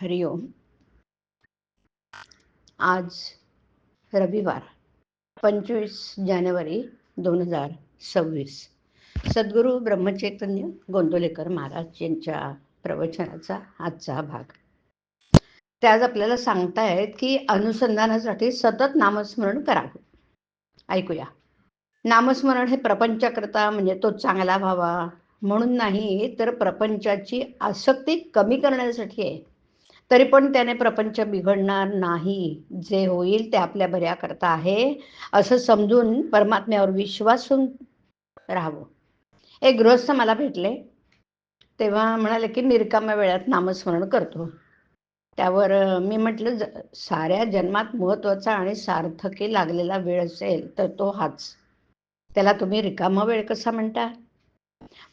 हरिओम. आज रविवार 25 जानेवारी 2026. सद्गुरू ब्रह्मचैतन्य गोंदवलेकर महाराज यांच्या प्रवचनाचा आजचा भाग. ते आज आपल्याला सांगतायत की अनुसंधानासाठी सतत नामस्मरण करावं. ऐकूया. नामस्मरण हे प्रपंचाकरता म्हणजे तो चांगला व्हावा म्हणून नाही, तर प्रपंचाची आसक्ती कमी करण्यासाठी आहे. तरी पण त्याने प्रपंच बिघडणार नाही. जे होईल ते आपल्या बऱ्याकरता आहे असं समजून परमात्म्यावर विश्वासून राहावं. एक गृहस्थ मला भेटले तेव्हा म्हणाले की मी रिकाम्या वेळात नामस्मरण करतो. त्यावर मी म्हटलं, साऱ्या जन्मात महत्वाचा आणि सार्थकी लागलेला वेळ असेल तर तो हाच. त्याला तुम्ही रिकामा वेळ कसा म्हणता?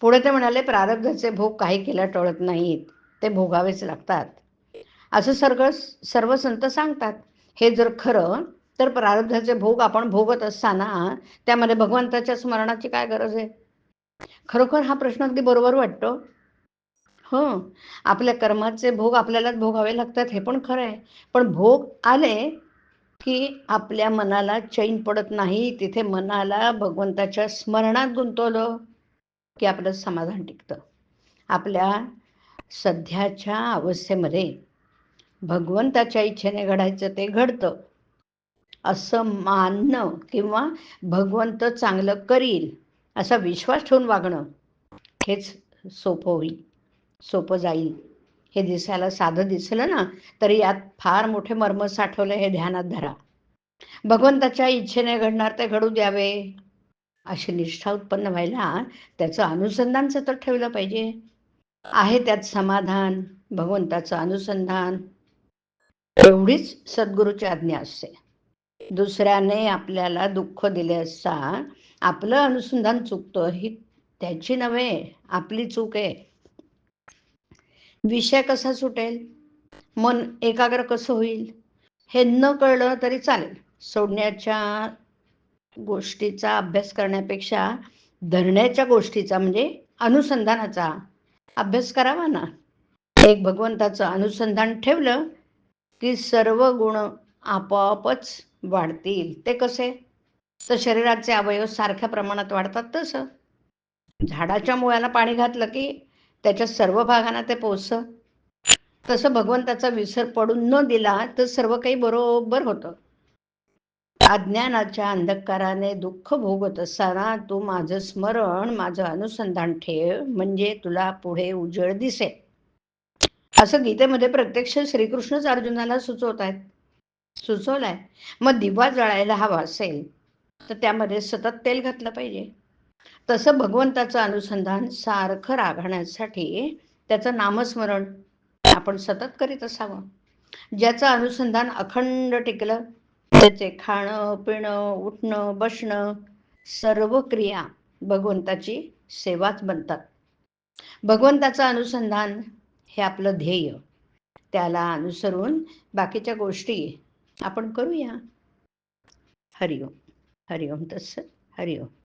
पुढे ते म्हणाले, प्रारब्धाचे भोग काही केल्या टळत नाहीत, ते भोगावेच लागतात असं सर्व संत सांगतात. हे जर खरं तर प्रारब्धाचे भोग आपण भोगत असताना त्यामध्ये भगवंताच्या स्मरणाची काय गरज आहे? खरोखर हा प्रश्न अगदी बरोबर वाटतो. हो, आपल्या कर्माचे भोग आपल्यालाच भोगावे लागतात हे पण खरं आहे. पण भोग आले की आपल्या मनाला चैन पडत नाही. तिथे मनाला भगवंताच्या स्मरणात गुंतवलं की आपलं समाधान टिकतं. आपल्या सध्याच्या अवस्थेमध्ये भगवंताच्या इच्छेने घडायचं ते घडतं असं मानणं किंवा भगवंत चांगलं करील असा विश्वास ठेवून वागणं हेच सोपं होईल, सोपं जाईल. हे दिसायला साधं दिसलं ना, तरी यात फार मोठे मर्म साठवले हे ध्यानात धरा. भगवंताच्या इच्छेने घडणार ते घडू द्यावे अशी निष्ठा उत्पन्न व्हायला त्याचं अनुसंधान सतत ठेवलं पाहिजे. आहे त्यात समाधान, भगवंताचं अनुसंधान, एवढीच सद्गुरूची आज्ञा असते. दुसऱ्याने आपल्याला दुःख दिले असता आपलं अनुसंधान चुकतं ही त्याची नव्हे, आपली चूक आहे. विषय कसा सुटेल, मन एकाग्र कसं होईल हे न कळलं तरी चालेल. सोडण्याच्या गोष्टीचा अभ्यास करण्यापेक्षा धरण्याच्या गोष्टीचा म्हणजे अनुसंधानाचा अभ्यास करावा ना. एक भगवंताचं अनुसंधान ठेवलं की सर्व गुण आपोआपच वाढतील. ते कसे? तर शरीराचे अवयव सारख्या प्रमाणात वाढतात तसं. झाडाच्या मुळाला पाणी घातलं की त्याच्या सर्व भागांना ते पोचतं. तसं भगवंताचा विसर पडून न दिला तर सर्व काही बरोबर होतं. अज्ञानाच्या अंधकाराने दुःख भोगत असताना तू माझं स्मरण, माझं अनुसंधान ठेव, म्हणजे तुला पुढे उजेड दिसेल. असं गीतेमध्ये प्रत्यक्ष श्रीकृष्णच अर्जुनाला सुचवलंय. मग दिवा जळायला हवा असेल तर त्यामध्ये सतत तेल घातलं पाहिजे. तसं भगवंताचं अनुसंधान सारखं राखण्यासाठी त्याचं नामस्मरण आपण सतत करीत असावं. ज्याचं अनुसंधान अखंड टिकलं त्याचे खाणं, पिणं, उठणं, बसणं सर्व क्रिया भगवंताची सेवाच बनतात. भगवंताचं अनुसंधान हे आपलं ध्येय. त्याला अनुसरून बाकीच्या गोष्टी आपण करूया. हरिओम. हरिओम तत्सत. हरिओम.